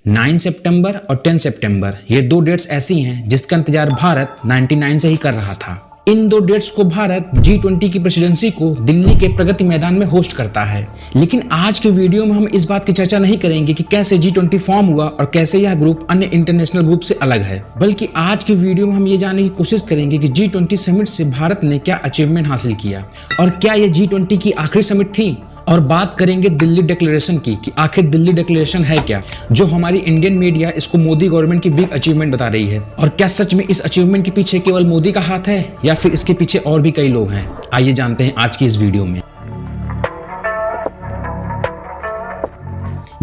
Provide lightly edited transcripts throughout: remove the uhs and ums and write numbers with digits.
9 सितंबर और 10 सितंबर ये दो डेट्स ऐसी हैं जिसका इंतजार भारत 99 से ही कर रहा था। इन दो डेट्स को भारत G20 की प्रेसिडेंसी को दिल्ली के प्रगति मैदान में होस्ट करता है। लेकिन आज के वीडियो में हम इस बात की चर्चा नहीं करेंगे कि कैसे G20 फॉर्म हुआ और कैसे यह ग्रुप अन्य इंटरनेशनल ग्रुप से अलग है, बल्कि आज के वीडियो में हम ये जानने की कोशिश करेंगे कि G20 समिट से भारत ने क्या अचीवमेंट हासिल किया और क्या यह G20 की आखिरी समिट थी। और बात करेंगे दिल्ली डिक्लेरेशन की कि आखिर दिल्ली डिक्लेरेशन है क्या, जो हमारी इंडियन मीडिया इसको मोदी गवर्नमेंट की बिग अचीवमेंट बता रही है। और क्या सच में इस अचीवमेंट के पीछे केवल मोदी का हाथ है या फिर इसके पीछे और भी कई लोग हैं। आइए जानते हैं आज की इस वीडियो में।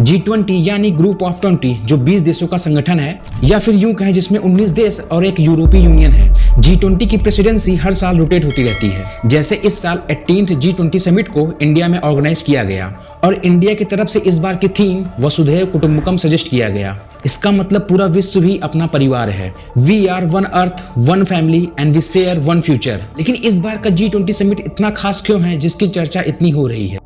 G20 यानी ग्रुप ऑफ 20 जो 20 देशों का संगठन है, या फिर यूं कहें जिसमें 19 देश और एक यूरोपीय यूनियन है। G20 की प्रेसिडेंसी हर साल रोटेट होती रहती है। जैसे इस साल 18th G20 समिट को इंडिया में ऑर्गेनाइज किया गया और इंडिया की तरफ से इस बार की थीम वसुधैव कुटुंबकम सजेस्ट किया गया। इसका मतलब पूरा विश्व भी अपना परिवार है। We are one earth, one family and we share one future. लेकिन इस बार का G20 समिट इतना खास क्यों है जिसकी चर्चा इतनी हो रही है?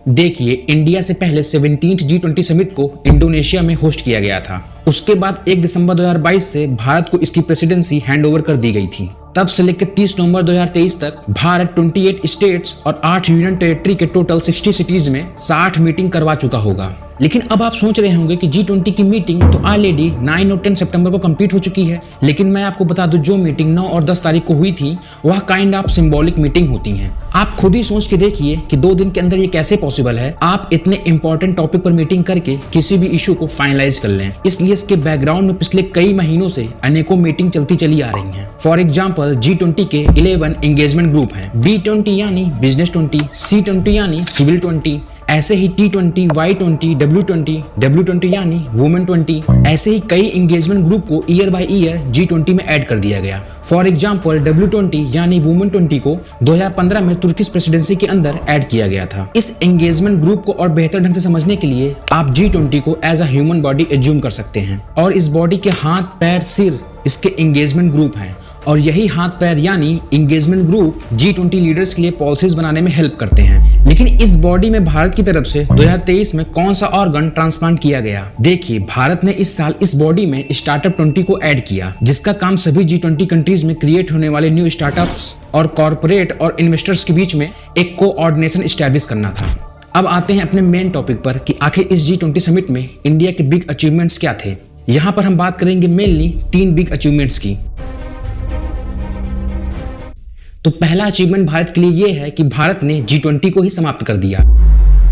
देखिए, इंडिया से पहले 17th G20 समिट को इंडोनेशिया में होस्ट किया गया था। उसके बाद 1 दिसंबर 2022 से भारत को इसकी प्रेसिडेंसी हैंडओवर कर दी गई थी। तब से लेकर 30 नवंबर 2023 तक भारत 28 स्टेट्स और 8 यूनियन टेरिटरी के टोटल 60 सिटीज में 60 मीटिंग करवा चुका होगा। लेकिन अब आप सोच रहे होंगे कि G20 की मीटिंग तो ऑलरेडी 9 और 10 सितंबर को कंप्लीट हो चुकी है। लेकिन मैं आपको बता दूं, जो मीटिंग 9 और 10 तारीख को हुई थी वह काइंड ऑफ सिंबॉलिक मीटिंग होती हैं। आप खुद ही सोच के देखिए कि 2 दिन के अंदर ये कैसे पॉसिबल है आप इतने इंपॉर्टेंट टॉपिक पर मीटिंग करके किसी भी इशू को फाइनलाइज कर लें। इसलिए इसके बैकग्राउंड में पिछले कई महीनों से अनेकों मीटिंग चलती चली आ रही हैं। फॉर एग्जाम्पल, G20 के 11 एंगेजमेंट ग्रुप हैं। B20 यानी बिजनेस 20, C20 यानी सिविल 20, ऐसे ही T20, Y20, W20 यानी वुमेन 20। ऐसे ही कई एंगेजमेंट ग्रुप को ईयर बाय ईयर G20 में ऐड कर दिया गया। फॉर एग्जाम्पल, W20 यानी वुमेन 20 को 2015 में तुर्किश प्रेसिडेंसी के अंदर ऐड किया गया था। इस एंगेजमेंट ग्रुप को और बेहतर ढंग से समझने के लिए आप G20 को as a human body assume कर सकते हैं और इस बॉडी के हाथ, पैर, सिर इसके एंगेजमेंट ग्रुप हैं और यही हाथ, पैर यानी एंगेजमेंट ग्रुप G20 लीडर्स के लिए पॉलिसीज बनाने में हेल्प करते हैं। लेकिन इस बॉडी में भारत की तरफ से 2023 में कौन सा ऑर्गन ट्रांसप्लांट किया गया? देखिए, भारत ने इस साल इस बॉडी में स्टार्टअप 20 को ऐड किया, जिसका काम सभी G20 कंट्रीज में क्रिएट होने वाले न्यू स्टार्टअप्स और कॉर्पोरेट और इन्वेस्टर्स के बीच में एक कोऑर्डिनेशन एस्टैब्लिश करना था। अब आते हैं अपने मेन टॉपिक पर कि आखिर इस G20 समिट में इंडिया के बिग अचीवमेंट्स क्या थे। यहाँ पर हम बात करेंगे मेनली 3 बिग अचीवमेंट्स की। तो पहला अचीवमेंट भारत के लिए यह है कि भारत ने G20 को ही समाप्त कर दिया।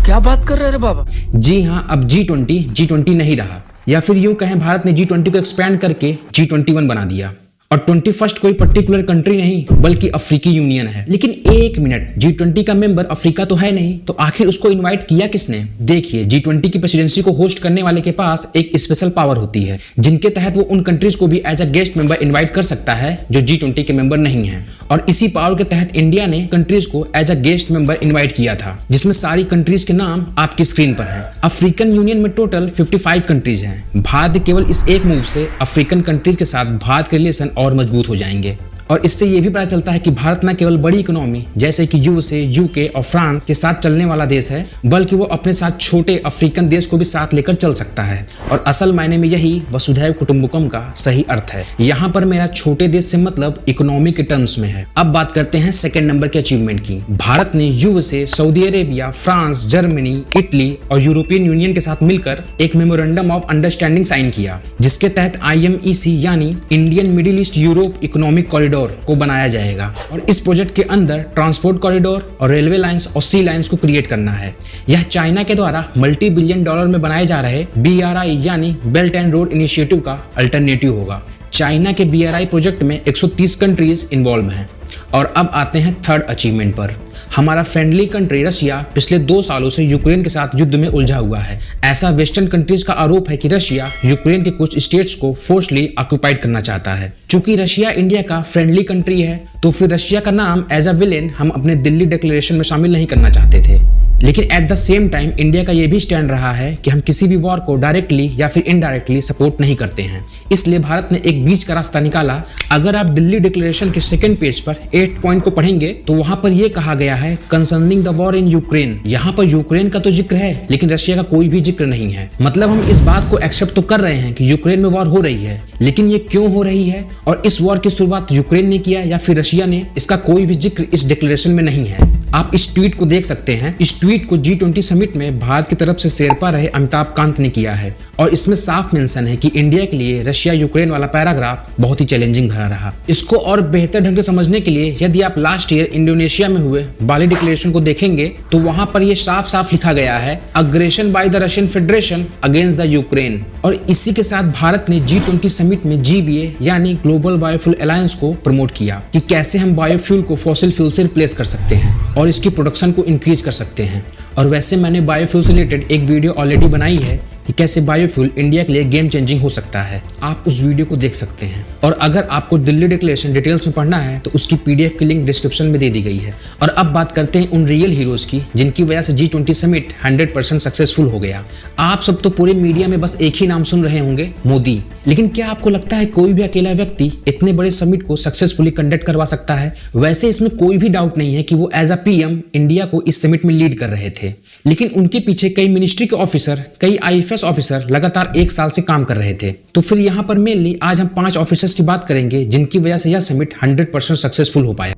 क्या बात कर रहे हैं बाबा? जी हाँ, अब G20 नहीं रहा, या फिर यूं कहें भारत ने G20 को एक्सपैंड करके G21 बना दिया। और 21st कोई पर्टिकुलर कंट्री नहीं बल्कि अफ्रीकी यूनियन है। लेकिन एक मिनट, G20 का मेंबर अफ्रीका तो है नहीं, तो आखिर उसको इनवाइट किया किसने? देखिए, G20 की प्रेसिडेंसी को होस्ट करने वाले के पास एक स्पेशल पावर होती है जिनके तहत वो उन कंट्रीज को भी as a guest member invite कर सकता है जो G20 के मेंबर नहीं है। और इसी पावर के तहत इंडिया ने कंट्रीज को as a guest member invite किया था, जिसमें सारी कंट्रीज के नाम आपकी स्क्रीन पर हैं। अफ्रीकन यूनियन में टोटल 55 कंट्रीज हैं। भारत केवल इस एक मूव से अफ्रीकन कंट्रीज के साथ भारत के रिलेशन और मजबूत हो जाएंगे। और इससे ये भी पता चलता है कि भारत न केवल बड़ी इकोनॉमी जैसे कि USA, UK और फ्रांस के साथ चलने वाला देश है, बल्कि वो अपने साथ छोटे अफ्रीकन देश को भी साथ लेकर चल सकता है। और असल मायने में यही वसुधैव कुटुंबकम का सही अर्थ है। यहाँ पर मेरा छोटे देश से मतलब इकोनॉमी के टर्म्स में है। अब बात करते हैं सेकेंड नंबर के अचीवमेंट की। भारत ने USA, Saudi Arabia, France, Germany, Italy और यूरोपियन यूनियन के साथ मिलकर एक मेमोरेंडम ऑफ अंडरस्टैंडिंग साइन किया, जिसके तहत IMEC यानी Indian middle east Europe economic corridor को बनाया जाएगा। और इस प्रोजेक्ट के अंदर ट्रांसपोर्ट कॉरिडोर और रेलवे लाइंस और सी लाइंस को क्रिएट करना है। यह चाइना के द्वारा $multi billion में बनाए जा रहे BRI यानी बेल्ट एंड रोड इनिशिएटिव का अल्टरनेटिव होगा। चाइना के BRI प्रोजेक्ट में 130 कंट्रीज इन्वॉल्व हैं। और अब आते हैं थर्ड अचीवमेंट पर। हमारा फ्रेंडली कंट्री रशिया पिछले 2 सालों से यूक्रेन के साथ युद्ध में उलझा हुआ है। ऐसा वेस्टर्न कंट्रीज का आरोप है कि रशिया यूक्रेन के कुछ स्टेट्स को फोर्सली ऑक्युपाइड करना चाहता है। चूंकि रशिया इंडिया का फ्रेंडली कंट्री है, तो फिर रशिया का नाम एज अ विलेन हम अपने दिल्ली डिक्लेरेशन में शामिल नहीं करना चाहते थे। लेकिन at the same time India का ये भी स्टैंड रहा है कि हम किसी भी वॉर को डायरेक्टली या फिर इनडायरेक्टली सपोर्ट नहीं करते हैं। इसलिए भारत ने एक बीच का रास्ता निकाला। अगर आप दिल्ली डिक्लेरेशन के सेकंड पेज पर 8 पॉइंट को पढ़ेंगे तो वहां पर यह कहा गया है concerning the war in Ukraine. यहाँ पर यूक्रेन का तो जिक्र है लेकिन रशिया का कोई भी जिक्र नहीं है। मतलब हम इस बात को एक्सेप्ट तो कर रहे हैं कि यूक्रेन में वॉर हो रही है, लेकिन ये क्यों हो रही है और इस वॉर की शुरुआत यूक्रेन ने किया या फिर रशिया ने, इसका कोई भी जिक्र इस डिक्लेरेशन में नहीं है। आप इस ट्वीट को देख सकते हैं। इस ट्वीट को G20 समिट में भारत की तरफ से शेरपा रहे अमिताभ कांत ने किया है और इसमें साफ मेंशन है कि इंडिया के लिए रशिया यूक्रेन वाला पैराग्राफ बहुत ही चैलेंजिंग भरा रहा। इसको और बेहतर ढंग से समझने के लिए यदि आप लास्ट ईयर इंडोनेशिया में हुए बाली डिक्लेरेशन को देखेंगे तो वहां पर यह साफ साफ लिखा गया है aggression by the Russian federation against the Ukraine. और इसी के साथ भारत ने G20 समिट में GBA यानी ग्लोबल बायोफ्यूल अलायंस को प्रमोट किया कि कैसे हम बायोफ्यूल को फॉसिल फ्यूल से रिप्लेस कर सकते हैं और इसकी प्रोडक्शन को इंक्रीज कर सकते हैं। और वैसे मैंने बायोफ्यूल से रिलेटेड एक वीडियो ऑलरेडी बनाई है कि कैसे बायोफ्यूल इंडिया के लिए गेम चेंजिंग हो सकता है। आप उस वीडियो को देख सकते हैं। और अगर आपको दिल्ली डिक्लेरेशन डिटेल्स में पढ़ना है तो उसकी PDF की लिंक डिस्क्रिप्शन में दे दी गई है। और अब बात करते हैं उन रियल हीरोज की जिनकी वजह से G20 समिट 100% सक्सेसफुल हो गया। आप सब तो पूरे मीडिया में बस एक ही नाम सुन रहे होंगे, मोदी। लेकिन क्या आपको लगता है कोई भी अकेला व्यक्ति इतने बड़े समिट को सक्सेसफुली कंडक्ट करवा सकता है? वैसे इसमें कोई भी डाउट नहीं है कि वो एज अ PM इंडिया को इस समिट में लीड कर रहे थे, लेकिन उनके पीछे कई मिनिस्ट्री के ऑफिसर, कई IFS ऑफिसर लगातार 1 साल से काम कर रहे थे। तो फिर यहाँ पर मेनली आज हम 5 ऑफिसर्स की बात करेंगे जिनकी वजह से यह समिट 100% सक्सेसफुल हो पाया।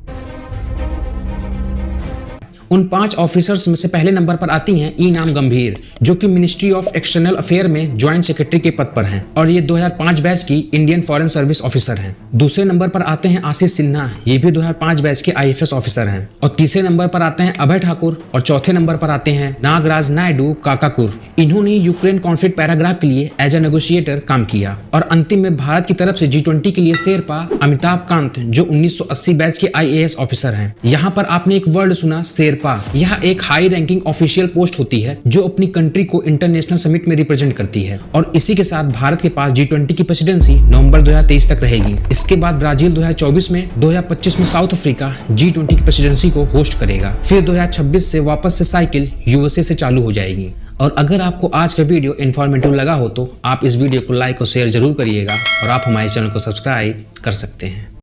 उन 5 ऑफिसर्स में से पहले नंबर पर आती हैं ईनाम गंभीर, जो कि मिनिस्ट्री ऑफ एक्सटर्नल अफेयर में ज्वाइंट सेक्रेटरी के पद पर हैं और ये 2005 बैच की इंडियन फॉरेन सर्विस ऑफिसर हैं। दूसरे नंबर पर आते हैं आशीष सिन्हा, ये भी 2005 बैच के IFS ऑफिसर हैं। और तीसरे नंबर पर आते हैं अभय ठाकुर और चौथे नंबर पर आते हैं नागराज नायडू काकाकुर। इन्होंने यूक्रेन कॉन्फ्लिक्ट पैराग्राफ के लिए एज ए नेगोशिएटर काम किया। और अंतिम में भारत की तरफ से G20 के लिए शेरपा अमिताभ कांत, जो 1980 बैच के IAS ऑफिसर हैं। यहाँ पर आपने एक वर्ड सुना, शेरपा। यह एक हाई रैंकिंग ऑफिशियल पोस्ट होती है जो अपनी कंट्री को इंटरनेशनल समिट में रिप्रेजेंट करती है। और इसी के साथ भारत के पास G20 की प्रेसिडेंसी नवंबर 2023 तक रहेगी। इसके बाद ब्राजील 2024 में, 2025 में साउथ अफ्रीका G20 की प्रेसिडेंसी को होस्ट करेगा। फिर 2026 से वापस से साइकिल USA से चालू हो जाएगी। और अगर आपको आज का वीडियो इन्फॉर्मेटिव लगा हो तो आप इस वीडियो को लाइक और शेयर जरूर करिएगा और आप हमारे चैनल को सब्सक्राइब कर सकते हैं।